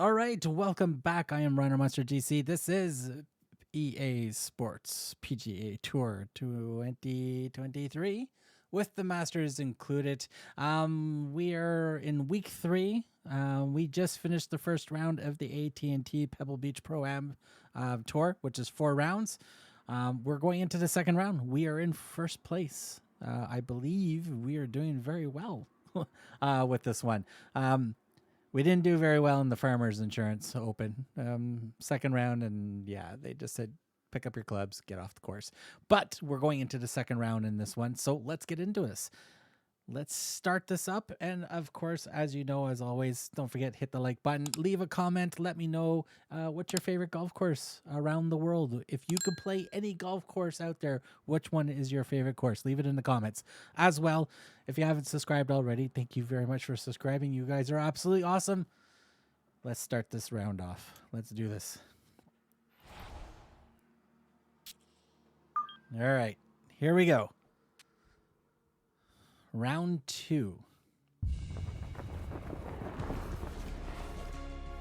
All right, welcome back. I am RhinoMonsterGC. This is EA Sports PGA Tour 2023 with the Masters included. We are in week 3. We just finished the first round of the AT&T Pebble Beach Pro-Am Tour, which is 4 rounds. We're going into the second round. We are in first place. I believe we are doing very well with this one. We didn't do very well in the Farmers Insurance Open second round, and yeah, they just said, pick up your clubs, get off the course. But we're going into the second round in this one, so let's get into this. Let's start this up, and of course, as you know, as always, don't forget, hit the like button, leave a comment, let me know what's your favorite golf course around the world. If you could play any golf course out there, which one is your favorite course? Leave it in the comments. As well, if you haven't subscribed already, thank you very much for subscribing. You guys are absolutely awesome. Let's start this round off. Let's do this. All right, here we go. Round 2.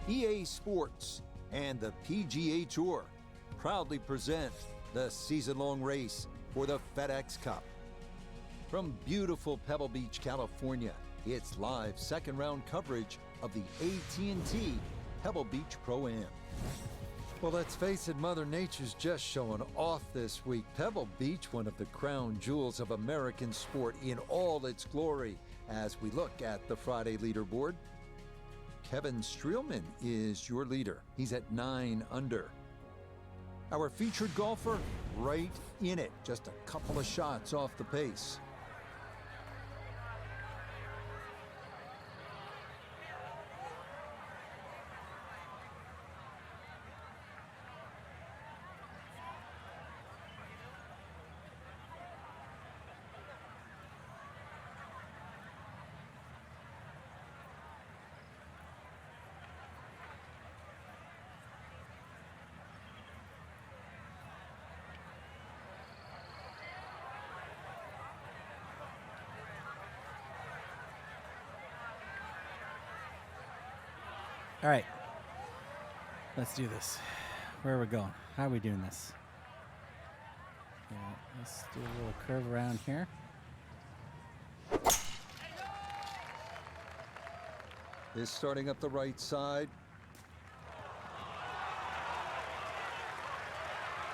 EA Sports and the PGA Tour proudly present the season-long race for the FedEx Cup. From beautiful Pebble Beach, California, it's live second-round coverage of the AT&T Pebble Beach Pro-Am. Well, let's face it, Mother Nature's just showing off this week. Pebble Beach, one of the crown jewels of American sport in all its glory. As we look at the Friday leaderboard, Kevin Streelman is your leader. He's at 9 under. Our featured golfer, right in it, just a couple of shots off the pace. All right, let's do this. Where are we going? How are we doing this? Yeah, let's do a little curve around here. Is starting up the right side.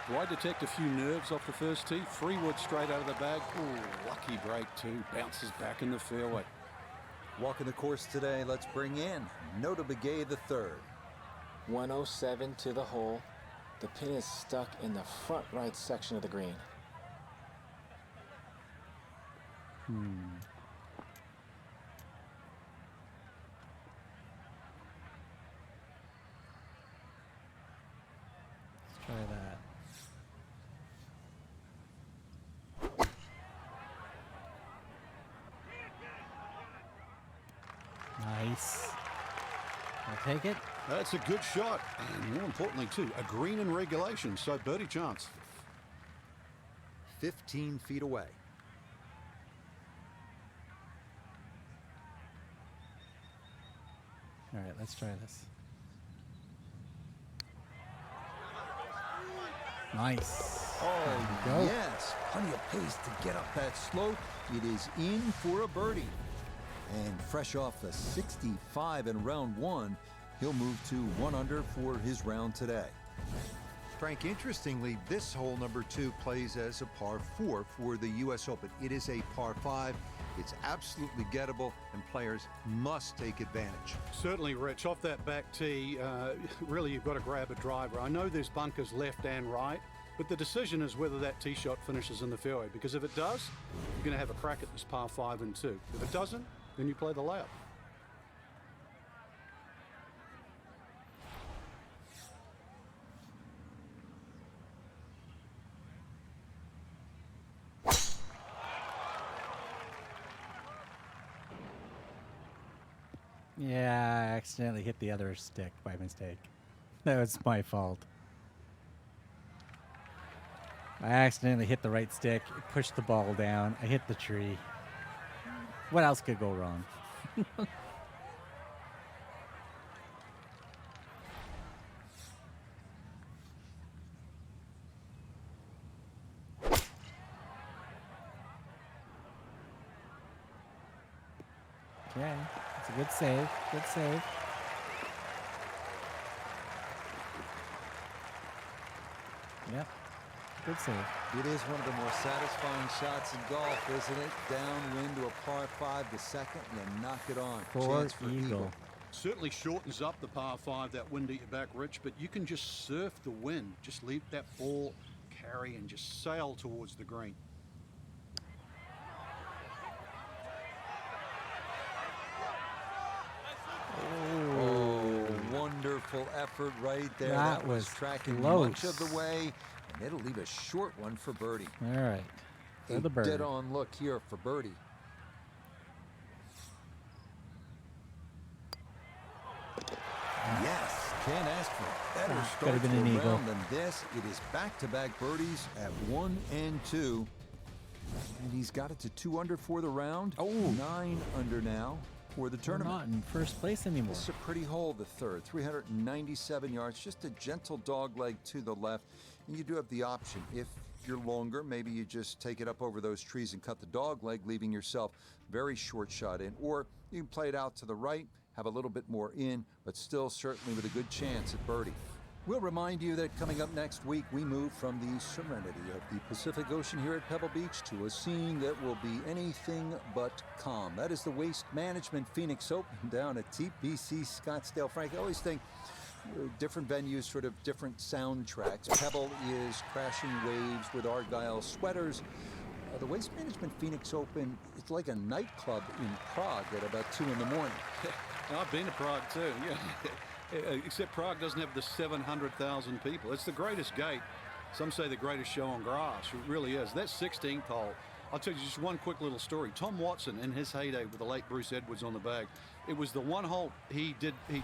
Do I detect a few nerves off the first tee? 3 wood straight out of the bag. Ooh, lucky break too. Bounces back in the fairway. Walking the course today, let's bring in Nota Begay the third. 107 to the hole. The pin is stuck in the front right section of the green. Let's try that. Nice. I'll take it. That's a good shot. And more importantly, too, a green in regulation, so birdie chance. 15 feet away. All right, let's try this. Nice. Oh, There we go. yes. Plenty of pace to get up that slope. It is in for a birdie. And fresh off the 65 in round 1, he'll move to 1 under for his round today. Frank, interestingly, this hole number 2 plays as a par 4 for the U.S. Open. It is a par 5. It's absolutely gettable, and players must take advantage. Certainly, Rich, off that back tee, really you've got to grab a driver. I know there's bunkers left and right, but the decision is whether that tee shot finishes in the fairway, because if it does, you're going to have a crack at this par 5 and 2. If it doesn't, then you play the layup. Yeah, I accidentally hit the other stick by mistake. That was my fault. I accidentally hit the right stick, pushed the ball down. I hit the tree. What else could go wrong? Okay, it's a good save. Good save. Yep, good save. It is one of the more satisfying shots in golf, isn't it? Downwind to a par 5, the second, you knock it on. Chance for eagle. Certainly shortens up the par 5, that wind at your back, Rich, but you can just surf the wind. Just leave that ball carry and just sail towards the green. Oh, wonderful effort right there. That was was tracking close. much of the way, and it'll leave a short one for birdie. All right. For the bird. Dead-on look here for birdie. Yes, can't ask for a better Could start have to been an a eagle. round than this. It is back-to-back birdies at 1 and 2. And he's got it to 2 under for the round. Oh. 9 under now for the We're tournament. not in first place anymore. This is a pretty hole, the third. 397 yards, just a gentle dog leg to the left. And you do have the option. If you're longer, maybe you just take it up over those trees and cut the dog leg, leaving yourself very short shot in. Or you can play it out to the right, have a little bit more in, but still certainly with a good chance at birdie. We'll remind you that coming up next week, we move from the serenity of the Pacific Ocean here at Pebble Beach to a scene that will be anything but calm. That is the Waste Management Phoenix Open down at TPC Scottsdale. Frank, I always think different venues, sort of different soundtracks. Pebble is crashing waves with Argyle sweaters. The Waste Management Phoenix Open, it's like a nightclub in Prague at about 2 in the morning. I've been to Prague too, yeah. Except Prague doesn't have the 700,000 people. It's the greatest gate. Some say the greatest show on grass. It really is. That 16th hole, I'll tell you just one quick little story. Tom Watson, in his heyday with the late Bruce Edwards on the bag, it was the one hole he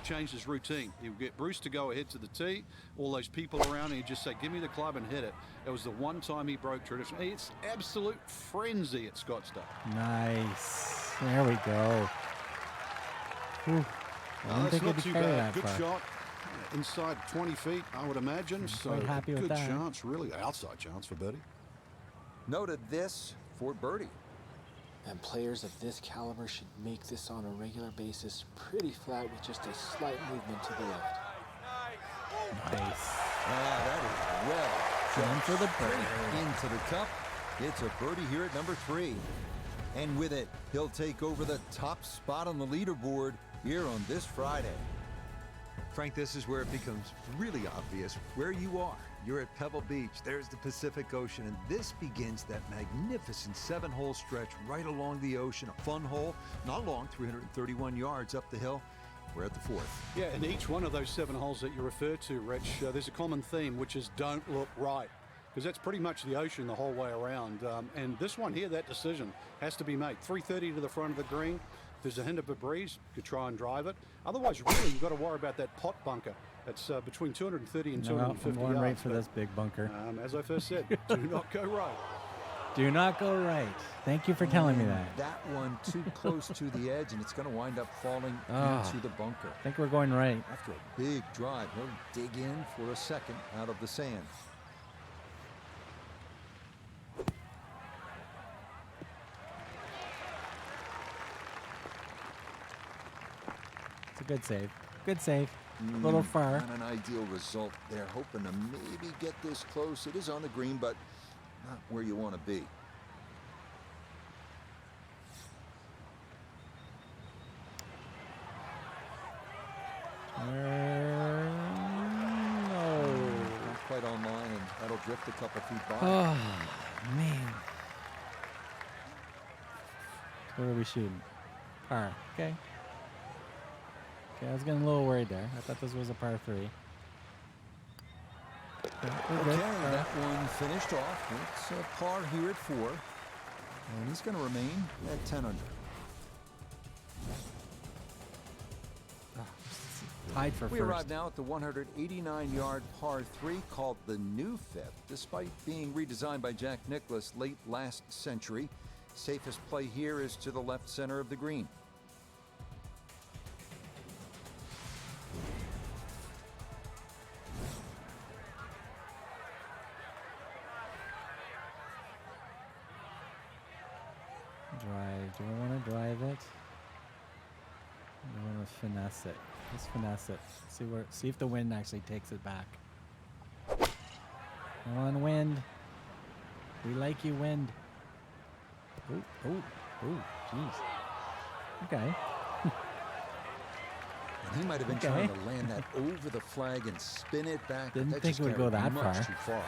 changed his routine. He would get Bruce to go ahead to the tee, all those people around, and he'd just say, give me the club and hit it. It was the one time he broke tradition. It's absolute frenzy at Scottsdale. Nice. There we go. Whew. I didn't think not it'd too carry bad. that Good far. shot. Inside 20 feet, I would imagine. So quite happy with good that. chance, really. Outside chance for birdie. Noted this for birdie. And players of this caliber should make this on a regular basis pretty flat with just a slight movement to the left. Nice. That is well Going for the straight into the cup. It's a birdie here at number 3. And with it, he'll take over the top spot on the leaderboard here on this Friday. Frank, this is where it becomes really obvious where you are. You're at Pebble Beach. There's the Pacific Ocean, and this begins that magnificent 7-hole stretch right along the ocean. A fun hole, not long, 331 yards up the hill. We're at the 4th. Yeah, and each one of those 7 holes that you refer to, Rich, there's a common theme, which is don't look right. Because that's pretty much the ocean the whole way around. And this one here, that decision has to be made. 330 to the front of the green. If there's a hint of a breeze, you could try and drive it. Otherwise, really, you've got to worry about that pot bunker. That's between 230 and 250 I'm going yards. right for this big bunker. As I first said, do not go right. Do not go right. Thank you for telling me that. That one too close to the edge, and it's going to wind up falling into the bunker. I think we're going right. After a big drive, he'll dig in for a second out of the sand. It's a good save. Good save. A little far. Not an ideal result there. Hoping to maybe get this close. It is on the green, but not where you want to be. No. Not quite online, and that'll drift a couple feet by. Oh, man. What are we shooting? Par. Okay. Okay, I was getting a little worried there. I thought this was a par 3. Okay, we're good. Okay, that one finished off. It's a par here at 4. And he's going to remain at 10 under. Tied for We first. arrive now at the 189-yard par 3 called the New Fifth. Despite being redesigned by Jack Nicklaus late last century, safest play here is to the left center of the green. Drive. Do I want to drive it? Just finesse it. Just finesse it. See if the wind actually takes it back. Come on, wind. We like you, wind. Oh, jeez. Okay. And he might have been trying to land that over the flag and spin it back. Didn't that think just it would go carried that much far. too far.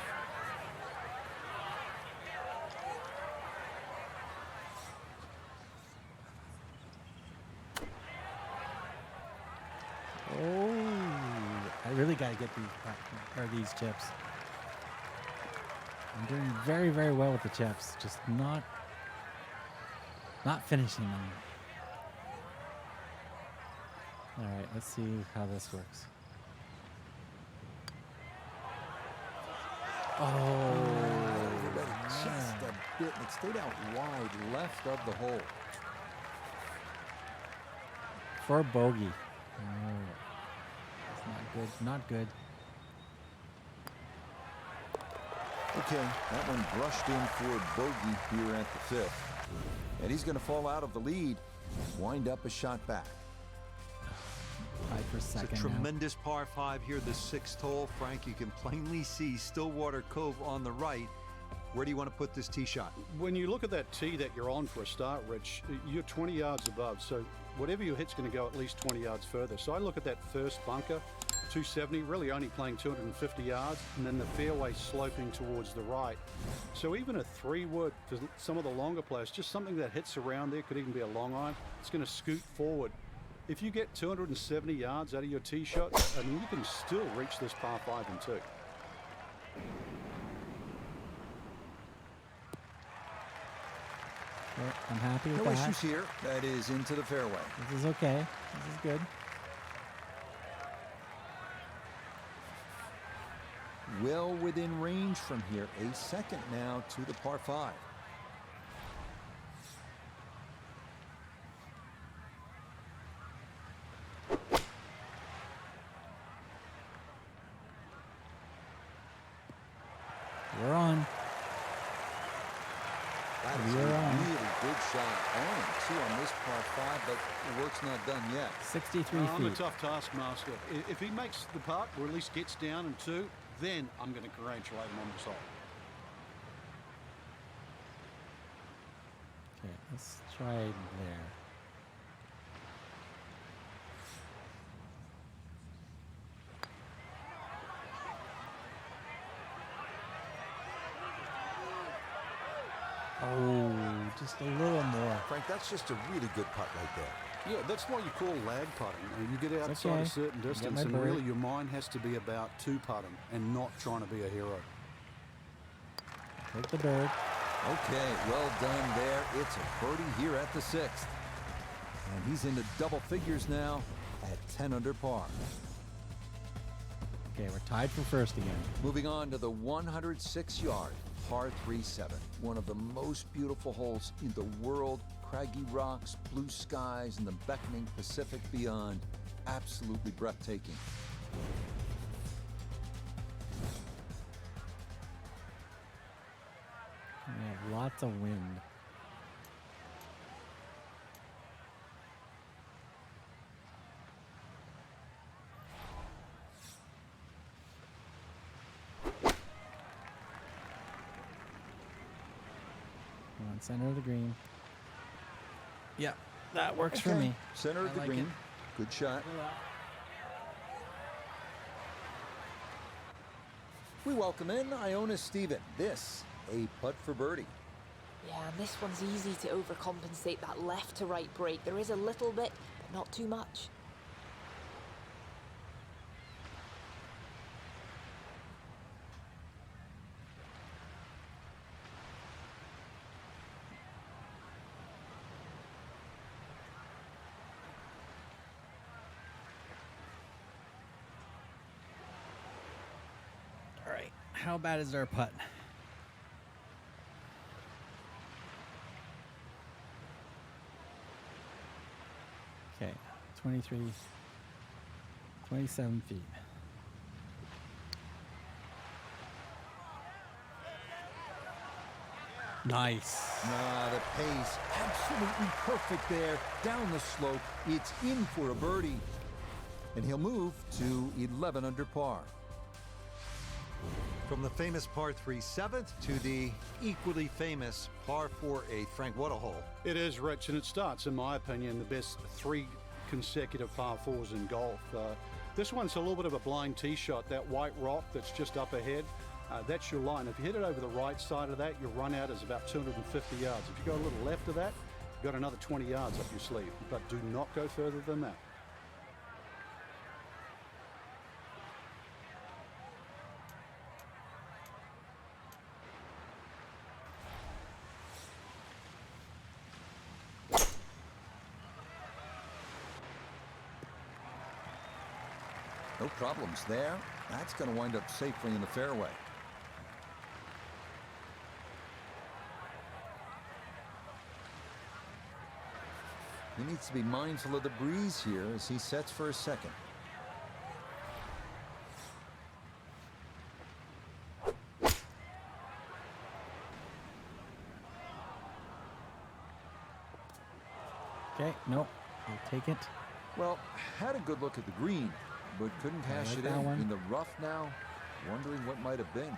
Oh, I really gotta get these chips. I'm doing very, very well with the chips, just not finishing them. All right, let's see how this works. Oh, Just a bit. It stayed out wide left of the hole. for bogey. Oh, that's not good. Not good. Okay, that one brushed in for bogey here at the 5th. And he's going to fall out of the lead, wind up a shot back. Tied for second It's a now. tremendous par 5 here, the 6th hole. Frank, you can plainly see Stillwater Cove on the right. Where do you want to put this tee shot? When you look at that tee that you're on for a start, Rich, you're 20 yards above. So whatever you hit's going to go at least 20 yards further. So I look at that first bunker, 270, really only playing 250 yards, and then the fairway sloping towards the right. So even a 3-wood, for some of the longer players, just something that hits around there, could even be a long iron, it's going to scoot forward. If you get 270 yards out of your tee shot, I mean, you can still reach this par 5 in 2. Yeah, I'm happy with No that. issues here. That is into the fairway. This is okay. This is good. Well within range from here. A second now to the par 5. We're on. That is You're a on. really good shot. On 2 on this par 5, but the work's not done yet. 63 I'm a feet. tough taskmaster. If he makes the putt, or at least gets down in 2, then I'm going to congratulate him on this hole. Okay, let's try there. Oh, just a little more. Frank, that's just a really good putt right there. Yeah, that's what you call lag putting. You get outside okay. a certain Get distance, my and bird. really your mind has to be about 2-putting and not trying to be a hero. Take the bird. Okay, well done there. It's a birdie here at the 6th. And he's into double figures now at 10 under par. Okay, we're tied for first again. Moving on to the 106-yard par 3-7. One of the most beautiful holes in the world. Craggy rocks, blue skies, and the beckoning Pacific beyond. Absolutely breathtaking. We have lots of wind. We're on center of the green. Yep, that works for me. Center of I the like green. it. Good shot. We welcome in Iona Steven. This, a putt for birdie. Yeah, and this one's easy to overcompensate that left to right break. There is a little bit, but not too much. All right, how bad is our putt? Okay, 27 feet. Nice. The pace, absolutely perfect there. Down the slope, it's in for a birdie. And he'll move to 11 under par. From the famous par 3 7th to the equally famous par 4 8th. Frank, what a hole. It is, Rich, and it starts, in my opinion, the best 3 consecutive par 4s in golf. This one's a little bit of a blind tee shot. That white rock that's just up ahead, that's your line. If you hit it over the right side of that, your run out is about 250 yards. If you go a little left of that, you've got another 20 yards up your sleeve. But do not go further than that. No problems there. That's going to wind up safely in the fairway. He needs to be mindful of the breeze here as he sets for his second. Okay, nope. I'll take it. Well, had a good look at the green, but couldn't cash like it that one. in the rough now, wondering what might have been.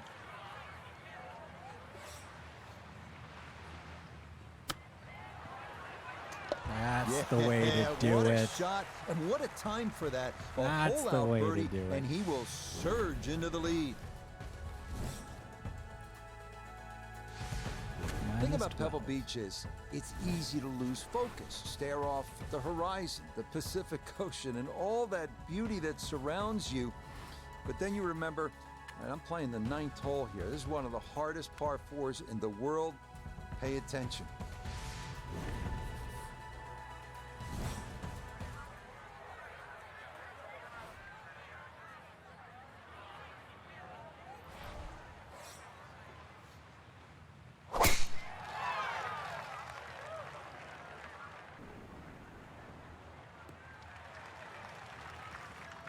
That's the way to do what it. a shot, and what a time for that. A That's the hole-out way to birdie, do it. and he will surge into the lead. The thing about Pebble Beach is it's easy to lose focus, stare off the horizon, the Pacific Ocean, and all that beauty that surrounds you. But then you remember, and I'm playing the 9th hole here. This is one of the hardest par 4s in the world. Pay attention.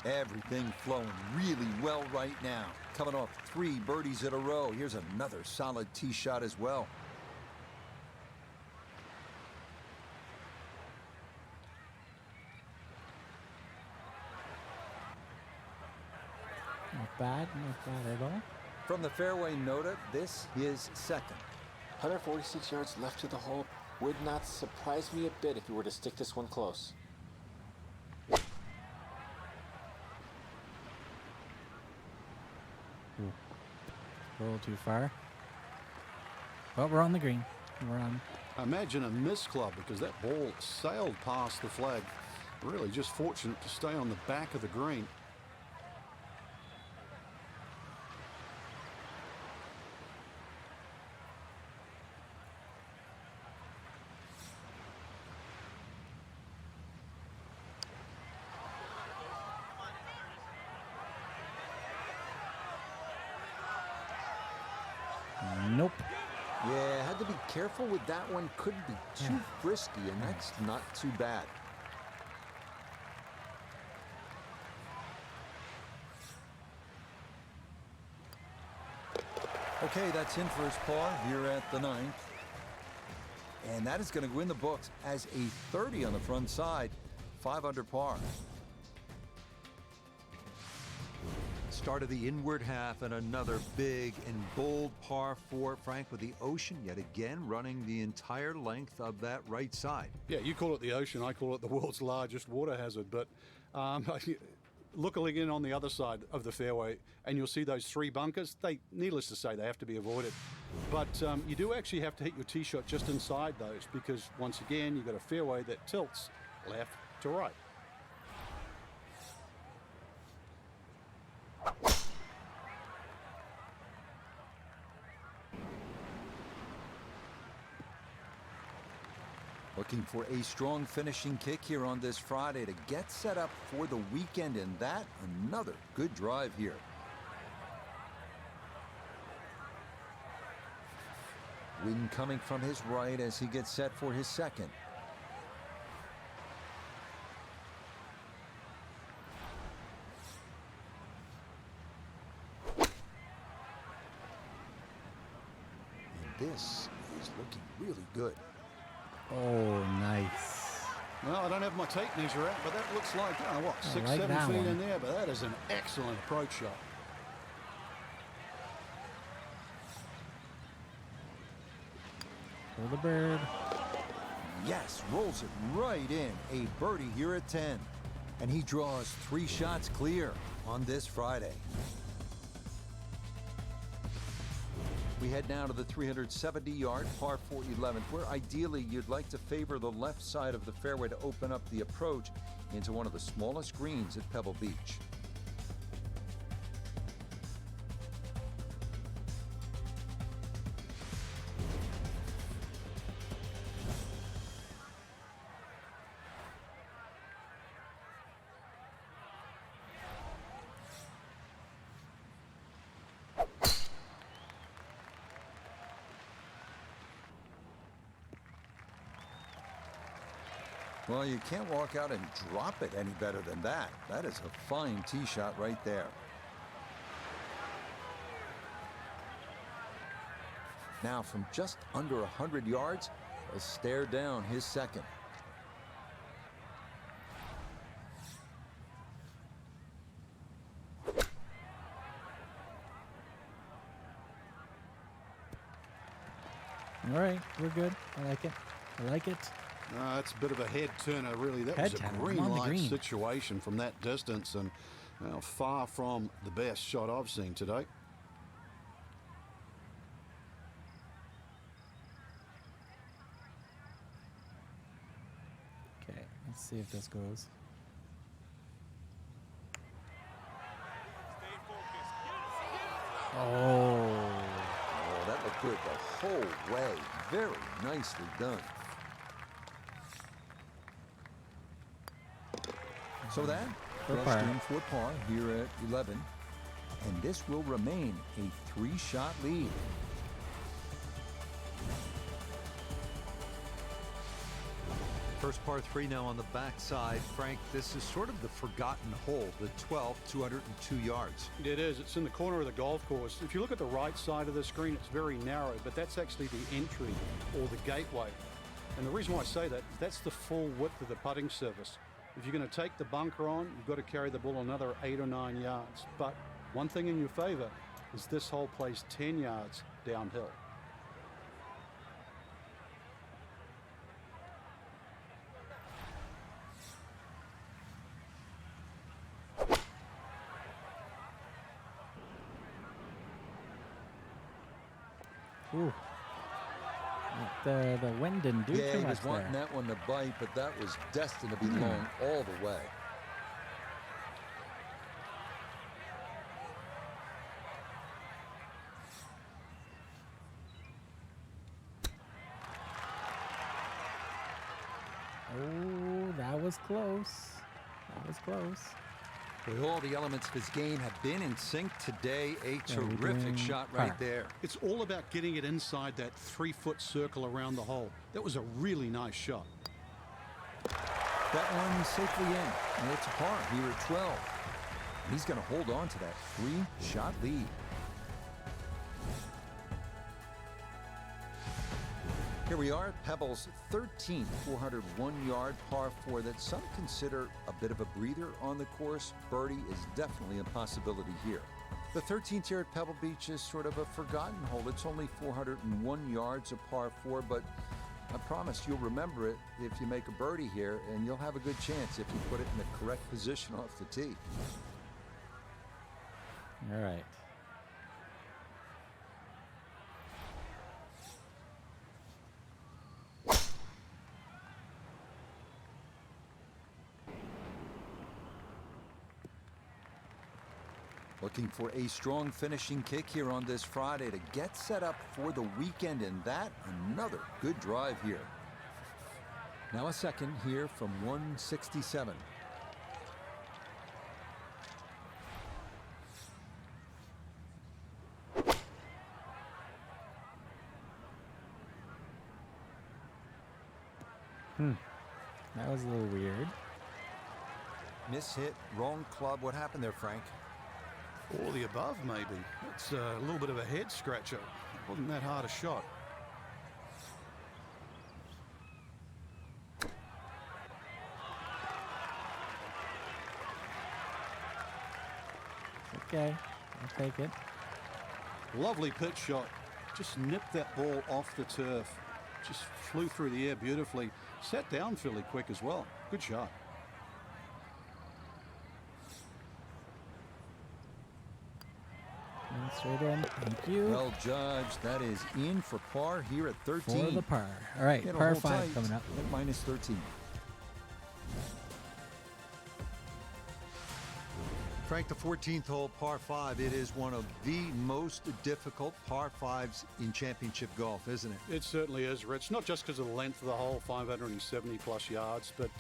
Everything flowing really well right now. Coming off 3 birdies in a row. Here's another solid tee shot as well. Not bad at all. From the fairway nota, this is second. 146 yards left to the hole. Would not surprise me a bit if you were to stick this one close. A little too far. But we're on the green. We're on. Imagine a miss club because that ball sailed past the flag. Really just fortunate to stay on the back of the green. Nope. Yeah, had to be careful with that one. Couldn't be too frisky, and that's not too bad. Okay, that's in for his par here at the 9th. And that is going to go in the books as a 30 on the front side, 5 under par. Start of the inward half and another big and bold par 4, Frank, with the ocean yet again running the entire length of that right side. Yeah, you call it the ocean, I call it the world's largest water hazard, but look again on the other side of the fairway and you'll see those 3 bunkers. Needless to say, they have to be avoided. But you do actually have to hit your tee shot just inside those because once again, you've got a fairway that tilts left to right. Looking for a strong finishing kick here on this Friday to get set up for the weekend, and that another good drive here. Wind coming from his right as he gets set for his second. And this He's looking really good. Oh, nice. Well, I don't have my tape measure out, but that looks like, what, I 6, like 7 that feet one. in there, but that is an excellent approach shot. For the bird. Yes, rolls it right in. A birdie here at 10. And he draws 3 shots clear on this Friday. We head now to the 370-yard par 4 11th, where ideally you'd like to favor the left side of the fairway to open up the approach into one of the smallest greens at Pebble Beach. Well, you can't walk out and drop it any better than that. That is a fine tee shot right there. Now from just under 100 yards, a stare down his second. All right, we're good. I like it. I like it. That's a bit of a head turner, really. That Head was a turner, on the green-like green. situation from that distance, and well, far from the best shot I've seen today. Okay, let's see if this goes. Oh. Oh, that looked good the whole way. Very nicely done. So that For crushed par. in for par here at 11. And this will remain a 3-shot lead. First par 3 now on the backside. Frank, this is sort of the forgotten hole, the 12th, 202 yards. It is. It's in the corner of the golf course. If you look at the right side of the screen, it's very narrow, but that's actually the entry or the gateway. And the reason why I say that, that's the full width of the putting surface. If you're going to take the bunker on, you've got to carry the ball another 8 or 9 yards. But one thing in your favor is this hole plays 10 yards downhill. Ooh. The wind didn't do Yeah, too he much was wanting there. that one to bite, but that was destined to be long all the way. Oh, that was close. That was close. But all the elements of his game have been in sync today. A Yeah, we're terrific doing shot par. right there. It's all about getting it inside that 3-foot circle around the hole. That was a really nice shot. That one safely in, and it's a par here at 12. He's going to hold on to that 3-shot lead. Here we are at Pebble's 13th 401-yard par 4 that some consider a bit of a breather on the course. Birdie is definitely a possibility here. The 13th here at Pebble Beach is sort of a forgotten hole. It's only 401 yards of par 4, but I promise you'll remember it if you make a birdie here, and you'll have a good chance if you put it in the correct position off the tee. All right. Looking for a strong finishing kick here on this Friday to get set up for the weekend, and that another good drive here. Now a second here from 167. That was a little weird. Mishit, wrong club. What happened there, Frank? All the above, maybe. It's a little bit of a head scratcher. Wasn't that hard a shot. Okay, I'll take it. Lovely pitch shot. Just nipped that ball off the turf. Just flew through the air beautifully. Sat down fairly quick as well. Good shot. And straight in. Thank you. Well judged. That is in for par here at 13. For the par. All right, It'll par hold 5 tight coming up. at minus 13. Frank, the 14th hole, par 5, it is one of the most difficult par 5s in championship golf, isn't it? It certainly is, Rich. Not just because of the length of the hole, 570 plus yards, but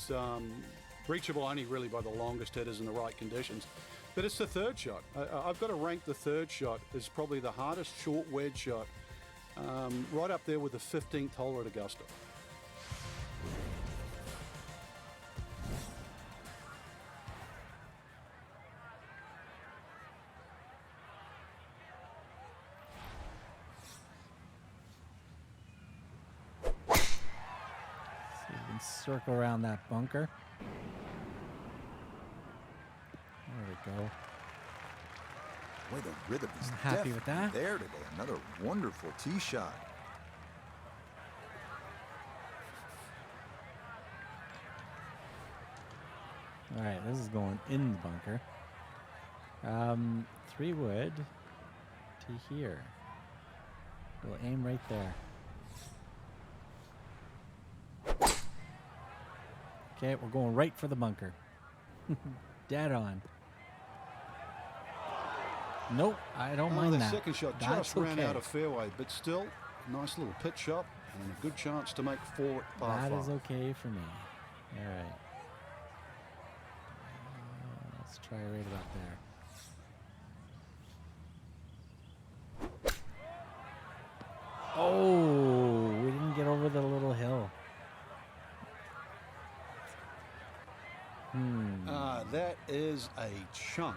reachable only really by the longest hitters in the right conditions. But it's the third shot. I've got to rank the third shot as probably the hardest short wedge shot, right up there with the 15th hole at Augusta. So you can circle around that bunker. There we go. Boy, the rhythm is I'm happy with that. there today. Another wonderful tee shot. All right, this is going in the bunker. 3 wood to here. We'll aim right there. Okay, we're going right for the bunker. Dead on. Nope, I don't mind The that. second shot That's just ran okay. out of fairway, but still, nice little pitch shot and a good chance to make 4 at par That 5. is okay for me. All right. Let's try right about there. Oh, we didn't get over the little hill. That is a chunk.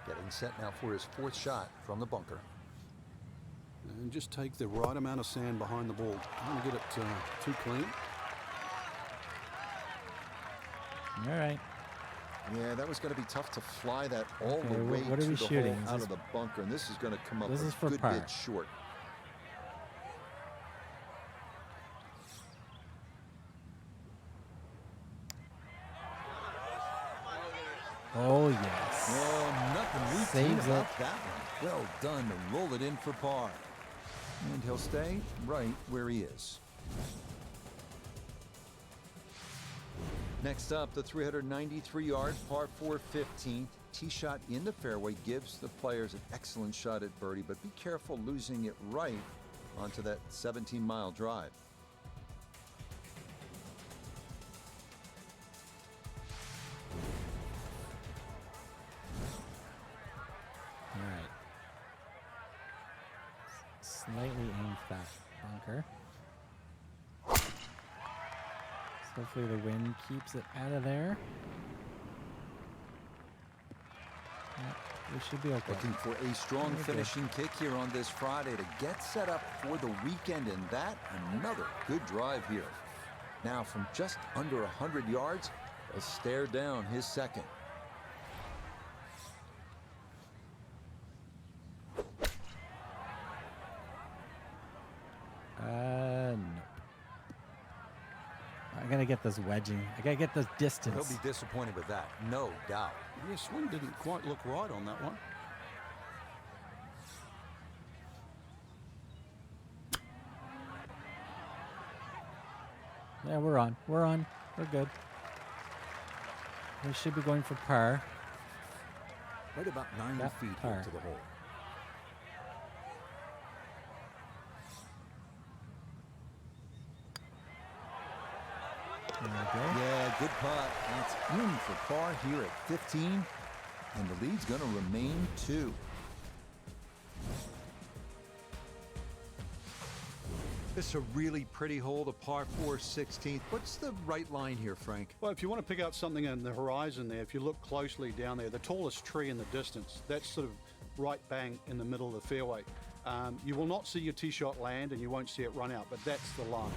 Getting set now for his 4th shot from the bunker. And just take the right amount of sand behind the ball. Don't want to get it too clean. All right. Yeah, that was going to be tough to fly that all Okay, the way what are to we the shooting? hole Is out this- of the bunker, and this is going to come up This a is for good par. bit short. Oh, yes. Oh, nothing routine Saves about it. that one. Well done to roll it in for par. And he'll stay right where he is. Next up, the 393-yard par 4 15th. Tee shot in the fairway gives the players an excellent shot at birdie, but be careful losing it right onto that 17-mile drive. All right. Slightly aim for that bunker. So hopefully the wind keeps it out of there. Yeah, we should be okay. Looking for a strong Very good. finishing kick here on this Friday to get set up for the weekend, and that another good drive here. Now from just under 100 yards, he'll stare down his second. Nope. I gotta get this wedging. I gotta get this He'll distance. be disappointed with that, no doubt. Yeah, swing didn't quite look right on that one. Yeah, we're on. We're on. We're good. We should be going for par. Right about 9 Yep, feet par. here to the hole. There we go. Yeah, good putt. That's in for par here at 15, and the lead's going to remain 2. This is a really pretty hole, the par 4 16th. What's the right line here, Frank? Well, if you want to pick out something on the horizon there, if you look closely down there, the tallest tree in the distance, that's sort of right bang in the middle of the fairway. You will not see your tee shot land and you won't see it run out, but that's the line.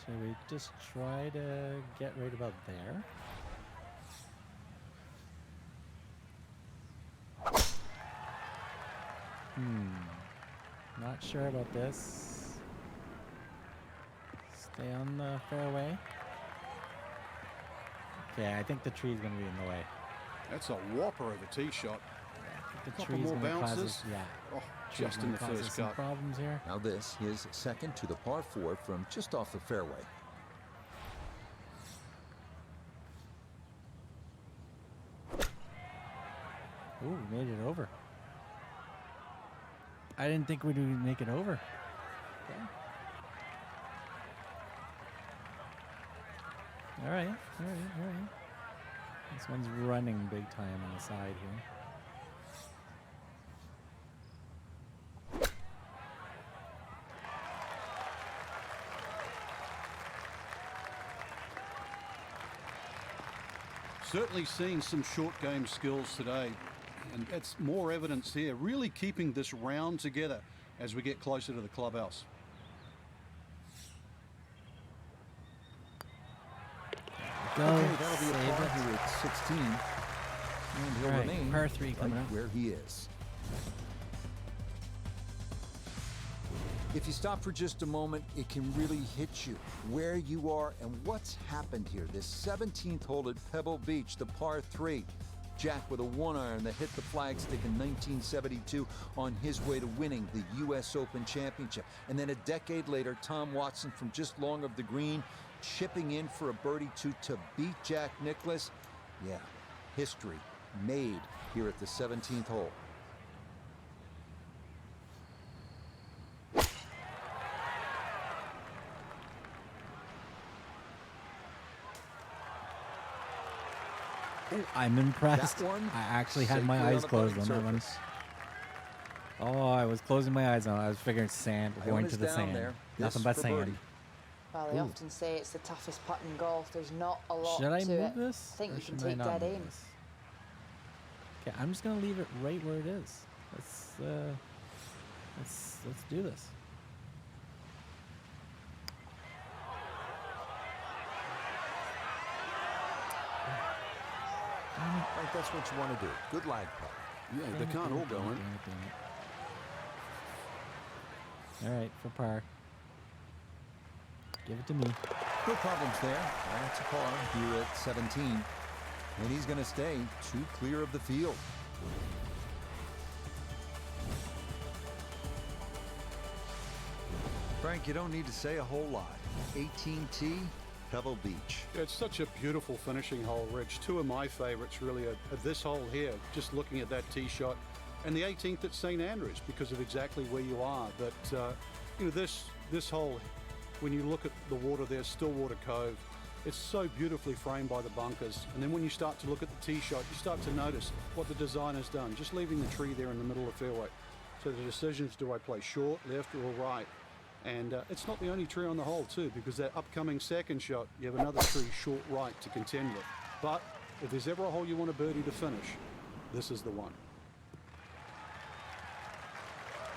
Should we just try to get right about there? Not sure about this. Stay on the fairway. Okay, I think the tree's gonna be in the way. That's a whopper of a tee shot. The Couple tree's more gonna cause bounces. us, yeah. Oh, tree's just in gonna the cause us first some cut. problems here. Now this, his second to the par 4 from just off the fairway. Ooh, we made it over. I didn't think we'd make it over. Okay. All right, all right, all right. This one's running big time on the side here. Certainly seeing some short game skills today, and that's more evidence here, really keeping this round together as we get closer to the clubhouse. Go, Okay, that'll be a save par it. here at 16. And he'll All right, remain par 3 coming right up. where he is. If you stop for just a moment, it can really hit you where you are and what's happened here. This 17th hole at Pebble Beach, the par 3. Jack with a 1-iron that hit the flagstick in 1972 on his way to winning the U.S. Open Championship. And then a decade later, Tom Watson from just long of the green, chipping in for a birdie to beat Jack Nicklaus. Yeah, history made here at the 17th hole. Oh, I'm impressed. That one, I actually had my safely on eyes the closed putting on that one. surface. Oh, I was closing my eyes on it. I was figuring sand, Iona going is to the down sand. there. Nothing This but for sand. birdie. Well, they Ooh. often say it's the toughest putt in golf. There's not a lot Should I to move it. this? I think or you can should I take not dead move aim. this? Okay, I'm just gonna leave it right where it is. Let's do this. Right, that's what you want to do. Good lag putt. Yeah, they can't all go in. All right, for par. Give it to me. No problems there. That's a par here at 17. And he's going to stay 2 clear of the field. Frank, you don't need to say a whole lot. 18T, Pebble Beach. It's such a beautiful finishing hole, Rich. Two of my favorites really are this hole here, just looking at that tee shot, and the 18th at St. Andrews because of exactly where you are. But you know, this hole, when you look at the water there, Stillwater Cove, it's so beautifully framed by the bunkers. And then when you start to look at the tee shot, you start to notice what the designer's done, just leaving the tree there in the middle of the fairway. So the decisions, do I play short, left, or right? And it's not the only tree on the hole too, because that upcoming second shot, you have another tree short right to contend with. But if there's ever a hole you want a birdie to finish, this is the one.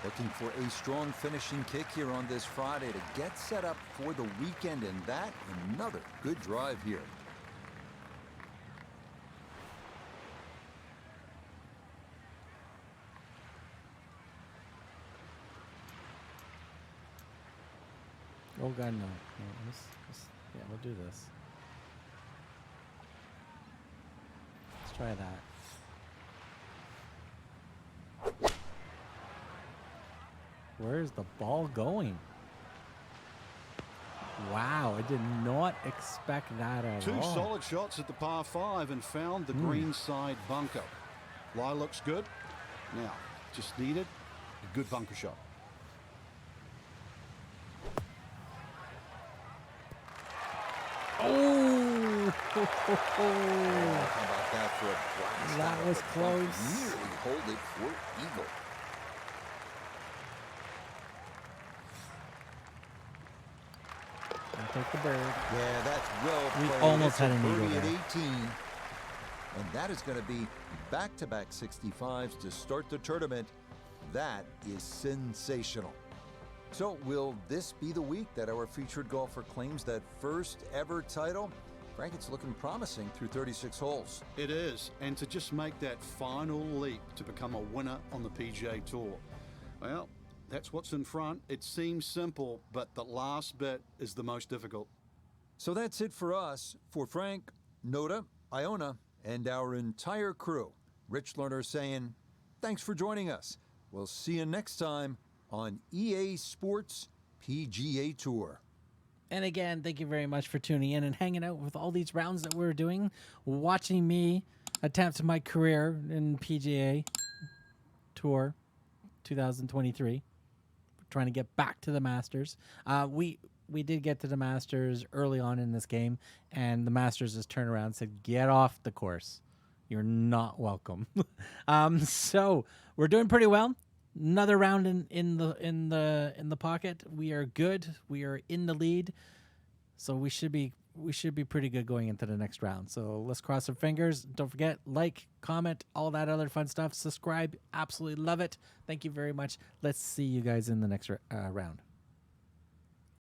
Looking for a strong finishing kick here on this Friday to get set up for the weekend, and that another good drive here. Oh God, no. Yeah, we'll do this. Let's try that. Where's the ball going? Wow, I did not expect that at Two all. solid shots at the par 5 and found the green side bunker. Lie looks good. Now, just needed a good bunker shot. Oh! How about that for a blast? That out of was the bunker? close. Nearly hold it for eagle. I'll take the bird. Yeah, that's well We played. almost It's a had an eagle birdie at there. 18. And that is going to be back-to-back 65s to start the tournament. That is sensational. So will this be the week that our featured golfer claims that first ever title? Frank, it's looking promising through 36 holes. It is, and to just make that final leap to become a winner on the PGA Tour. Well, that's what's in front. It seems simple, but the last bit is the most difficult. So that's it for us. For Frank, Noda, Iona, and our entire crew, Rich Lerner saying, thanks for joining us. We'll see you next time on EA Sports PGA Tour. And again, thank you very much for tuning in and hanging out with all these rounds that we're doing, watching me attempt my career in PGA Tour 2023. Trying to get back to the Masters. We did get to the Masters early on in this game, and the Masters just turned around and said, get off the course. You're not welcome. So we're doing pretty well. Another round in the pocket. We are good. We are in the lead. So we should be pretty good going into the next round. So let's cross our fingers. Don't forget, like, comment, all that other fun stuff. Subscribe. Absolutely love it. Thank you very much. Let's see you guys in the next round.